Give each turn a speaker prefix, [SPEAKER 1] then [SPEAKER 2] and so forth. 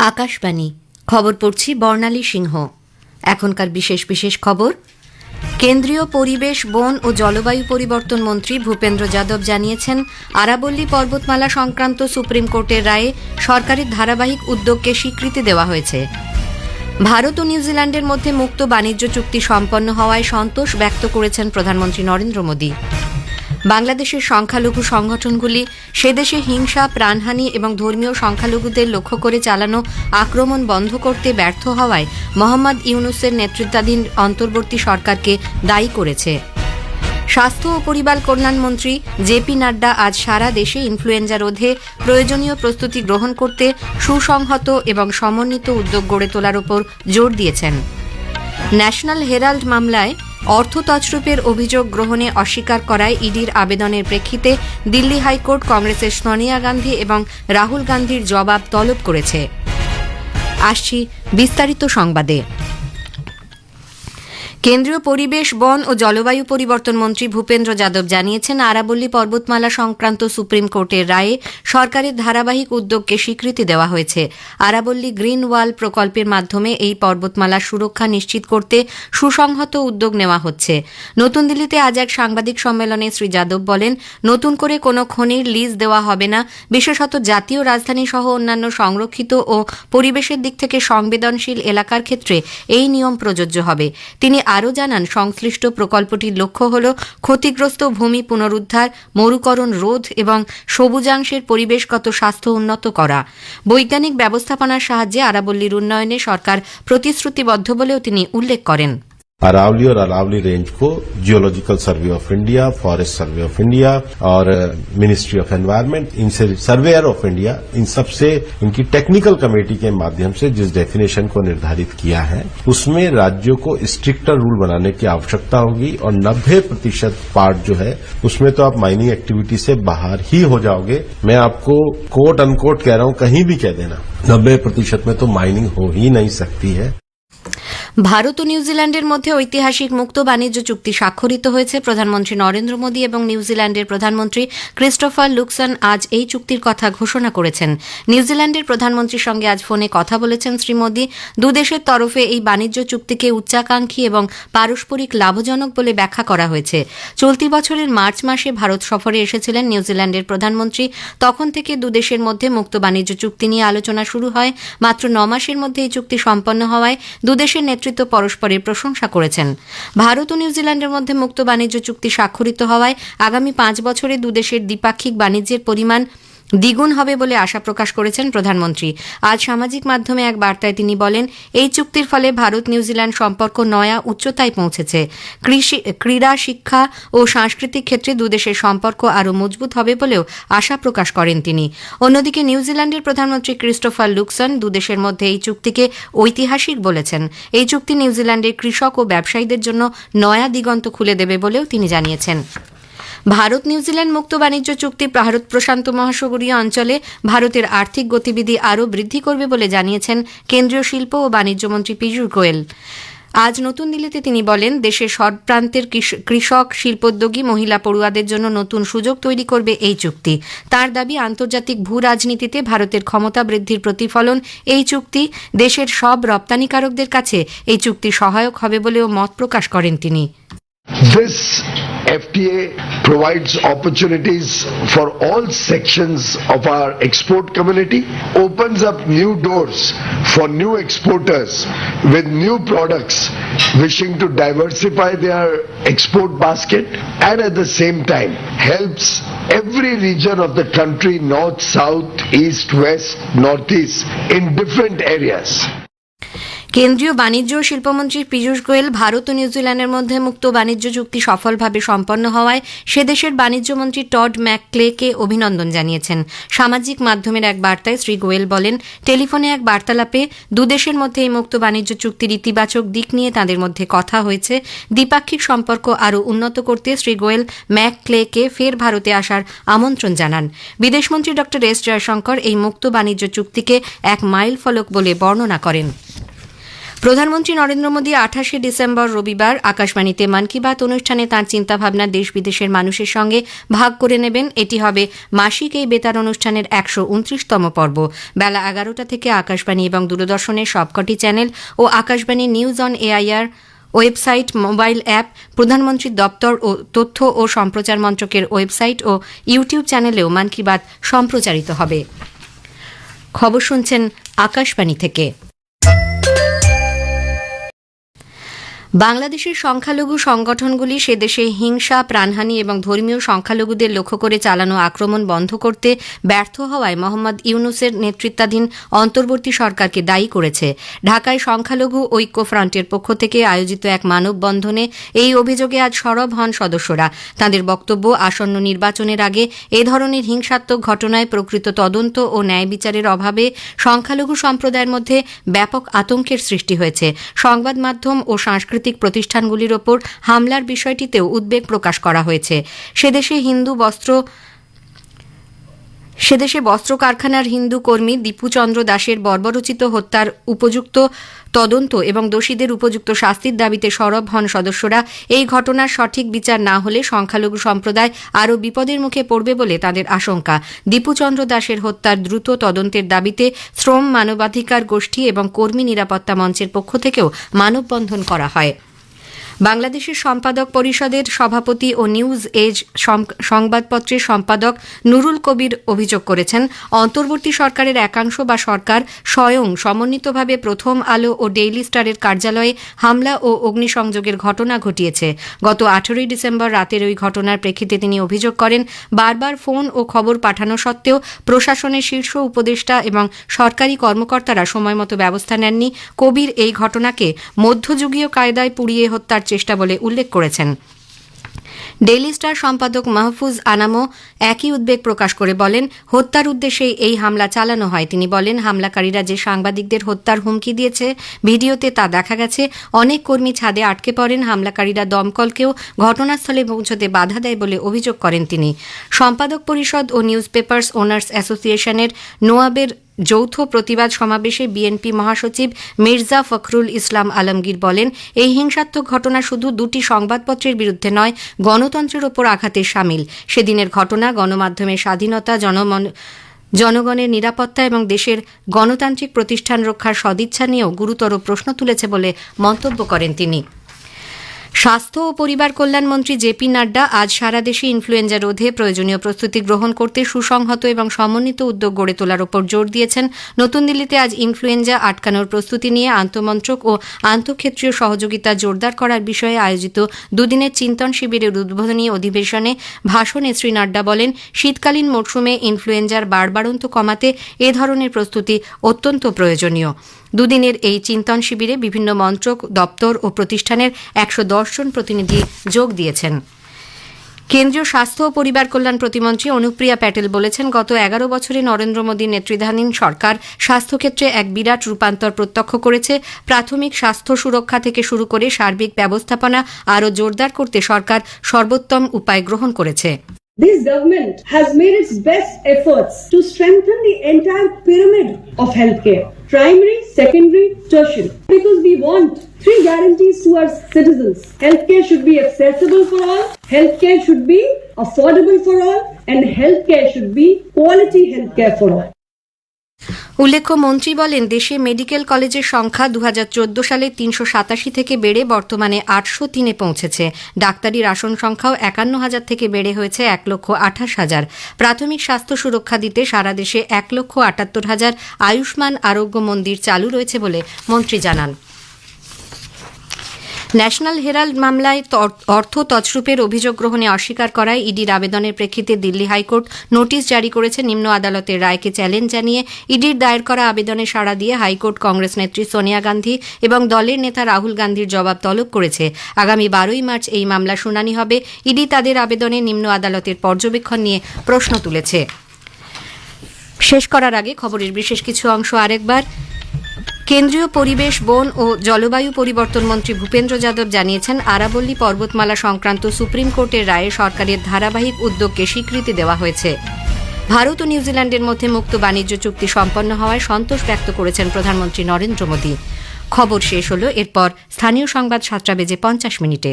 [SPEAKER 1] আকাশবাণী খবর পড়ছি বর্ণালী সিংহ। এখনকার বিশেষ বিশেষ খবর। কেন্দ্রীয় পরিবেশ, বন ও জলবায়ু পরিবর্তন মন্ত্রী ভূপেন্দ্র যাদব জানিয়েছেন, আরাবল্লী পর্বতমালা সংক্রান্ত সুপ্রিম কোর্টের রায়ে সরকারের ধারাবাহিক উদ্যোগকে স্বীকৃতি দেওয়া হয়েছে। ভারত ও নিউজিল্যান্ডের মধ্যে মুক্ত বাণিজ্য চুক্তি সম্পন্ন হওয়ায় সন্তোষ ব্যক্ত করেছেন প্রধানমন্ত্রী নরেন্দ্র মোদী। বাংলাদেশের সংখ্যালঘু সংগঠনগুলি সেদেশে হিংসা, প্রাণহানি এবং ধর্মীয় সংখ্যালঘুদের লক্ষ্য করে চালানো আক্রমণ বন্ধ করতে ব্যর্থ হওয়ায় মোহাম্মদ ইউনূসের নেতৃত্বাধীন অন্তর্বর্তী সরকারকে দায়ী করেছে। স্বাস্থ্য ও পরিবার কল্যাণমন্ত্রী জেপি নাড্ডা আজ সারা দেশে ইনফ্লুয়েঞ্জা রোধে প্রয়োজনীয় প্রস্তুতি গ্রহণ করতে সুসংহত এবং সমন্বিত উদ্যোগ গড়ে তোলার উপর জোর দিয়েছেন। ন্যাশনাল হেরাল্ড মামলায় অর্থ তছরূপের অভিযোগ গ্রহণে অস্বীকার করায় ইডির আবেদনের প্রেক্ষিতে দিল্লি হাইকোর্ট কংগ্রেসের সোনিয়া গান্ধী এবং রাহুল গান্ধীর জবাব তলব করেছে। আসছি বিস্তারিত সংবাদে। কেন্দ্রীয় পরিবেশ, বন ও জলবায়ু পরিবর্তন মন্ত্রী ভূপেন্দ্র যাদব জানিয়েছেন, আরাবল্লী পর্বতমালা সংক্রান্ত সুপ্রিম কোর্টের রায়ে সরকারের ধারাবাহিক উদ্যোগকে স্বীকৃতি দেওয়া হয়েছে। আরাবল্লী গ্রিন ওয়াল প্রকল্পের মাধ্যমে এই পর্বতমালার সুরক্ষা নিশ্চিত করতে সুসংহত উদ্যোগ নেওয়া হচ্ছে। নতুন দিল্লিতে আজ এক সাংবাদিক সম্মেলনে শ্রী যাদব বলেন, নতুন করে কোনো খনির লিজ দেওয়া হবে না। বিশেষত জাতীয় রাজধানী সহ অন্যান্য সংরক্ষিত ও পরিবেশের দিক থেকে সংবেদনশীল এলাকার ক্ষেত্রে এই নিয়ম প্রযোজ্য হবে। তিনি আরও জানান, সংশ্লিষ্ট প্রকল্পটির লক্ষ্য হল ক্ষতিগ্রস্ত ভূমি পুনরুদ্ধার, মরুকরণ রোধ এবং সবুজাংশের পরিবেশগত স্বাস্থ্য উন্নত করা। বৈজ্ঞানিক ব্যবস্থাপনার সাহায্যে আরাবল্লীর উন্নয়নে সরকার প্রতিশ্রুতিবদ্ধ বলেও তিনি উল্লেখ করেন।
[SPEAKER 2] अरावली और अरावली रेंज को geological survey of India, forest survey of India और मिनिस्ट्री ऑफ एनवायरनमेंट, इनसे सर्वेयर ऑफ इंडिया, इन सब से इनकी टेक्निकल कमेटी के माध्यम से जिस डेफिनेशन को निर्धारित किया है उसमें राज्यों को स्ट्रिक्टर रूल बनाने की आवश्यकता होगी और 90% पार्ट जो है उसमें तो आप माइनिंग एक्टिविटी से बाहर ही हो जाओगे। मैं आपको कोट अनकोट कह रहा हूं, कहीं भी कह देना 90% में तो माइनिंग हो ही नहीं सकती है।
[SPEAKER 1] ভারত ও নিউজিল্যান্ডের মধ্যে ঐতিহাসিক মুক্ত বাণিজ্য চুক্তি স্বাক্ষরিত হয়েছে। প্রধানমন্ত্রী নরেন্দ্র মোদী এবং নিউজিল্যান্ডের প্রধানমন্ত্রী ক্রিস্টোফার লুকসন আজ এই চুক্তির কথা ঘোষণা করেছেন। নিউজিল্যান্ডের প্রধানমন্ত্রীর সঙ্গে আজ ফোনে কথা বলেছেন শ্রী মোদী। দুদেশের তরফে এই বাণিজ্য চুক্তিকে উচ্চাকাঙ্ক্ষী এবং পারস্পরিক লাভজনক বলে ব্যাখ্যা করা হয়েছে। চলতি বছরের মার্চ মাসে ভারত সফরে এসেছিলেন নিউজিল্যান্ডের প্রধানমন্ত্রী। তখন থেকে দুদেশের মধ্যে মুক্ত বাণিজ্য চুক্তি নিয়ে আলোচনা শুরু হয়। মাত্র 9 মাসের মধ্যে এই চুক্তি সম্পন্ন হওয়ায় দুদেশের নেতৃত্ব পরস্পরের প্রশংসা করেছেন। ভারত ও নিউজিল্যান্ডের মধ্যে মুক্ত বাণিজ্য চুক্তি স্বাক্ষরিত হওয়ায় আগামী 5 বছরে দুদেশের দ্বিপাক্ষিক বাণিজ্যের পরিমাণ দ্বিগুণ হবে বলে আশা প্রকাশ করেছেন প্রধানমন্ত্রী। আজ সামাজিক মাধ্যমে এক বার্তায় তিনি বলেন, এই চুক্তির ফলে ভারত নিউজিল্যান্ড সম্পর্ক নয়া উচ্চতায় পৌঁছেছে। ক্রীড়া, শিক্ষা ও সাংস্কৃতিক ক্ষেত্রে দুদেশের সম্পর্ক আরও মজবুত হবে বলেও আশা প্রকাশ করেন তিনি। অন্যদিকে নিউজিল্যান্ডের প্রধানমন্ত্রী ক্রিস্টোফার লুকসন দুদেশের মধ্যে এই চুক্তিকে ঐতিহাসিক বলেছেন। এই চুক্তি নিউজিল্যান্ডের কৃষক ও ব্যবসায়ীদের জন্য নয়া দিগন্ত খুলে দেবে বলেও তিনি জানিয়েছেন। ভারত নিউজিল্যান্ড মুক্ত বাণিজ্য চুক্তি ভারত প্রশান্ত মহাসাগরীয় অঞ্চলে ভারতের আর্থিক গতিবিধি আরও বৃদ্ধি করবে বলে জানিয়েছেন কেন্দ্রীয় শিল্প ও বাণিজ্য মন্ত্রী পীযূষ গোয়েল। আজ নতুন দিল্লিতে তিনি বলেন, দেশের সব প্রান্তের কৃষক, শিল্পোদ্যোগী, মহিলা পড়ুয়াদের জন্য নতুন সুযোগ তৈরি করবে এই চুক্তি। তার দাবি, আন্তর্জাতিক ভূ রাজনীতিতে ভারতের ক্ষমতা বৃদ্ধির প্রতিফলন এই চুক্তি। দেশের সব রপ্তানিকারকদের কাছে এই চুক্তি সহায়ক হবে বলেও মত প্রকাশ করেন তিনি।
[SPEAKER 3] This FTA provides opportunities for all sections of our export community, opens up new doors for new exporters with new products wishing to diversify their export basket, and at the same time helps every region of the country, north, south, east, west, northeast, in different areas.
[SPEAKER 1] কেন্দ্রীয় বাণিজ্য ও শিল্পমন্ত্রী পীযূষ গোয়েল ভারত ও নিউজিল্যান্ডের মধ্যে মুক্ত বাণিজ্য চুক্তি সফলভাবে সম্পন্ন হওয়ায় সে দেশের বাণিজ্যমন্ত্রী টড ম্যাকক্লেকে অভিনন্দন জানিয়েছেন। সামাজিক মাধ্যমের এক বার্তায় শ্রী গোয়েল বলেন, টেলিফোনে এক বার্তালাপে দুদেশের মধ্যে এই মুক্ত বাণিজ্য চুক্তির ইতিবাচক দিক নিয়ে তাঁদের মধ্যে কথা হয়েছে। দ্বিপাক্ষিক সম্পর্ক আরও উন্নত করতে শ্রী গোয়েল ম্যাকক্লেকে ফের ভারতে আসার আমন্ত্রণ জানান। বিদেশমন্ত্রী ড এস জয়শঙ্কর এই মুক্ত বাণিজ্য চুক্তিকে এক মাইল ফলক বলে বর্ণনা করেন। প্রধানমন্ত্রী নরেন্দ্র মোদী 28 ডিসেম্বর রবিবার আকাশবাণীতে মন কি বাত অনুষ্ঠানে তাঁর চিন্তাভাবনা দেশ বিদেশের মানুষের সঙ্গে ভাগ করে নেবেন। এটি হবে মাসিক এই বেতার অনুষ্ঠানের 129তম পর্ব। বেলা 11টা থেকে আকাশবাণী এবং দূরদর্শনের সবকটি চ্যানেল ও Akashvani news on AIR website, mobile app, প্রধানমন্ত্রীর দপ্তর ও তথ্য ও সম্প্রচার মন্ত্রকের ওয়েবসাইট ও ইউটিউব চ্যানেলেও মন কি বাত সম্প্রচারিত হবে। খবর শুনছেন আকাশবাণী থেকে। বাংলাদেশের সংখ্যালঘু সংগঠনগুলি সে দেশে হিংসা, প্রাণহানি এবং ধর্মীয় সংখ্যালঘুদের লক্ষ্য করে চালানো আক্রমণ বন্ধ করতে ব্যর্থ হওয়ায় মোহাম্মদ ইউনূসের নেতৃত্বাধীন অন্তর্বর্তী সরকারকে দায়ী করেছে। ঢাকায় সংখ্যালঘু ঐক্য ফ্রন্টের পক্ষ থেকে আয়োজিত এক মানববন্ধনে এই অভিযোগে আজ সরব হন সদস্যরা। তাঁদের বক্তব্য, আসন্ন নির্বাচনের আগে এ ধরনের হিংসাত্মক ঘটনায় প্রকৃত তদন্ত ও ন্যায় বিচারের অভাবে সংখ্যালঘু সম্প্রদায়ের মধ্যে ব্যাপক আতঙ্কের সৃষ্টি হয়েছে। সংবাদ মাধ্যম ও সাংস্কৃতিক প্রতিষ্ঠানগুলির ওপর হামলার বিষয়টিতেও উদ্বেগ প্রকাশ করা হয়েছে। সেদেশে বস্ত্র কারখানার হিন্দু কর্মী দীপু চন্দ্র দাসের বর্বরোচিত হত্যার উপযুক্ত তদন্ত এবং দোষীদের উপযুক্ত শাস্তির দাবিতে সরব হন সদস্যরা। এই ঘটনার সঠিক বিচার না হলে সংখ্যালঘু সম্প্রদায় আরও বিপদের মুখে পড়বে বলে তাদের আশঙ্কা। দীপু চন্দ্র দাসের হত্যার দ্রুত তদন্তের দাবিতে শ্রম, মানবাধিকার গোষ্ঠী এবং কর্মী নিরাপত্তা মঞ্চের পক্ষ থেকেও মানববন্ধন করা হয়। বাংলাদেশের সম্পাদক পরিষদের সভাপতি ও নিউজ এজ সংবাদপত্রের সম্পাদক নুরুল কবির অভিযোগ করেছেন, অন্তর্বর্তী সরকারের একাংশ বা সরকার স্বয়ং সমন্বিতভাবে প্রথম আলো ও ডেইলি স্টারের কার্যালয়ে হামলা ও অগ্নিসংযোগের ঘটনা ঘটিয়েছে। গত 18 ডিসেম্বর রাতের ওই ঘটনার প্রেক্ষিতে তিনি অভিযোগ করেন, বারবার ফোন ও খবর পাঠানো সত্ত্বেও প্রশাসনের শীর্ষ উপদেষ্টা এবং সরকারি কর্মকর্তারা সময়মতো ব্যবস্থা নেননি। কবির এই ঘটনাকে মধ্যযুগীয় কায়দায় পুড়িয়ে হত্যার চেষ্টা বলে উল্লেখ করেছেন। ডেইলি স্টার সম্পাদক মাহফুজ আনামও একই উদ্বেগ প্রকাশ করে বলেন, হত্যার উদ্দেশ্যেই এই হামলা চালানো হয়। তিনি বলেন, হামলাকারীরা যে সাংবাদিকদের হত্যার হুমকি দিয়েছে ভিডিওতে তা দেখা গেছে। অনেক কর্মী ছাদে আটকে পড়েন। হামলাকারীরা দমকলকেও ঘটনাস্থলে পৌঁছতে বাধা দেয় বলে অভিযোগ করেন তিনি। সম্পাদক পরিষদ ও নিউজ পেপার্স ওনার্স অ্যাসোসিয়েশনের নোয়াবের যৌথ প্রতিবাদ সমাবেশে বিএনপি মহাসচিব মির্জা ফখরুল ইসলাম আলমগীর বলেন, এই হিংসাত্মক ঘটনা শুধু দুটি সংবাদপত্রের বিরুদ্ধে নয়, গণতন্ত্রের ওপর আঘাতের শামিল। সেদিনের ঘটনা গণমাধ্যমের স্বাধীনতা, জনগণের নিরাপত্তা এবং দেশের গণতান্ত্রিক প্রতিষ্ঠান রক্ষার সদিচ্ছা নিয়েও গুরুতর প্রশ্ন তুলেছে বলে মন্তব্য করেন তিনি। স্বাস্থ্য ও পরিবার কল্যাণ মন্ত্রী জেপি নাড্ডা আজ সারা দেশে ইনফ্লুয়েঞ্জা রোধে প্রয়োজনীয় প্রস্তুতি গ্রহণ করতে সুসংহত এবং সমন্বিত উদ্যোগ গড়ে তোলার ওপর জোর দিয়েছেন। নতুন দিল্লিতে আজ ইনফ্লুয়েঞ্জা আটকানোর প্রস্তুতি নিয়ে আন্তমন্ত্রক ও আন্তঃক্ষেত্রীয় সহযোগিতা জোরদার করার বিষয়ে আয়োজিত দুদিনের চিন্তন শিবিরের উদ্বোধনী অধিবেশনে ভাষণে শ্রী নাড্ডা বলেন, শীতকালীন মরশুমে ইনফ্লুয়েঞ্জার বাড়বাড়ন্ত কমাতে এ ধরনের প্রস্তুতি অত্যন্ত প্রয়োজনীয়। দুদিনের এই চিন্তন শিবিরে বিভিন্ন মন্ত্রক, দপ্তর ও প্রতিষ্ঠানের 110 জন প্রতিনিধি যোগ দিয়েছেন। কেন্দ্রীয় স্বাস্থ্য ও পরিবার কল্যাণ প্রতিমন্ত্রী অনুপ্রিয়া প্যাটেল বলেছেন, গত 11 বছরে নরেন্দ্র মোদীর নেতৃত্বাধীন সরকার স্বাস্থ্যক্ষেত্রে এক বিরাট রূপান্তর প্রত্যক্ষ করেছে। প্রাথমিক স্বাস্থ্য সুরক্ষা থেকে শুরু করে সার্বিক ব্যবস্থাপনা আরও জোরদার করতে সরকার সর্বোত্তম উপায় গ্রহণ করেছে।
[SPEAKER 4] This government has made its best efforts to strengthen the entire pyramid of healthcare, primary, secondary, tertiary, because we want 3 guarantees to our citizens. Healthcare should be accessible for all, healthcare should be affordable for all, and healthcare should be quality healthcare for all.
[SPEAKER 1] উল্লেখ্য, মন্ত্রী বলেন, দেশে medical কলেজের সংখ্যা 2014 সালে 387 থেকে বেড়ে বর্তমানে 803-এ পৌঁছেছে। ডাক্তারির আসন সংখ্যাও 51,000 থেকে বেড়ে হয়েছে 1,28,000। প্রাথমিক স্বাস্থ্য সুরক্ষা দিতে সারা দেশে 1,78,000 আয়ুষ্মান আরোগ্য মন্দির চালু রয়েছে বলে মন্ত্রী জানান। ন্যাশনাল হেরাল্ড মামলায় অর্থ তছরূপের অভিযোগ গ্রহণে অস্বীকার করায় ইডির আবেদনের প্রেক্ষিতে দিল্লি হাইকোর্ট নোটিশ জারি করেছে। নিম্ন আদালতের রায়কে চ্যালেঞ্জ জানিয়ে ইডির দায়ের করা আবেদনে সাড়া দিয়ে হাইকোর্ট কংগ্রেস নেত্রী সোনিয়া গান্ধী এবং দলের নেতা রাহুল গান্ধীর জবাব তলব করেছে। আগামী 12ই মার্চ এই মামলা শুনানি হবে। ইডি তাদের আবেদনে নিম্ন আদালতের পর্যবেক্ষণ নিয়ে প্রশ্ন তুলেছে। শেষ করার আগে খবরের বিশেষ কিছু অংশ আরেকবার। কেন্দ্রীয় পরিবেশ, বন ও জলবায়ু পরিবর্তন মন্ত্রী ভূপেন্দ্র যাদব জানিয়েছেন, আরাবল্লী পর্বতমালা সংক্রান্ত সুপ্রিম কোর্টের রায়ে সরকারের ধারাবাহিক উদ্যোগকে স্বীকৃতি দেওয়া হয়েছে। ভারত ও নিউজিল্যান্ডের মধ্যে মুক্ত বাণিজ্য চুক্তি সম্পন্ন হওয়ায় সন্তোষ ব্যক্ত করেছেন প্রধানমন্ত্রী নরেন্দ্র মোদী। খবর শেষ হলো, এরপর স্থানীয় সংবাদ 7:50 মিনিটে।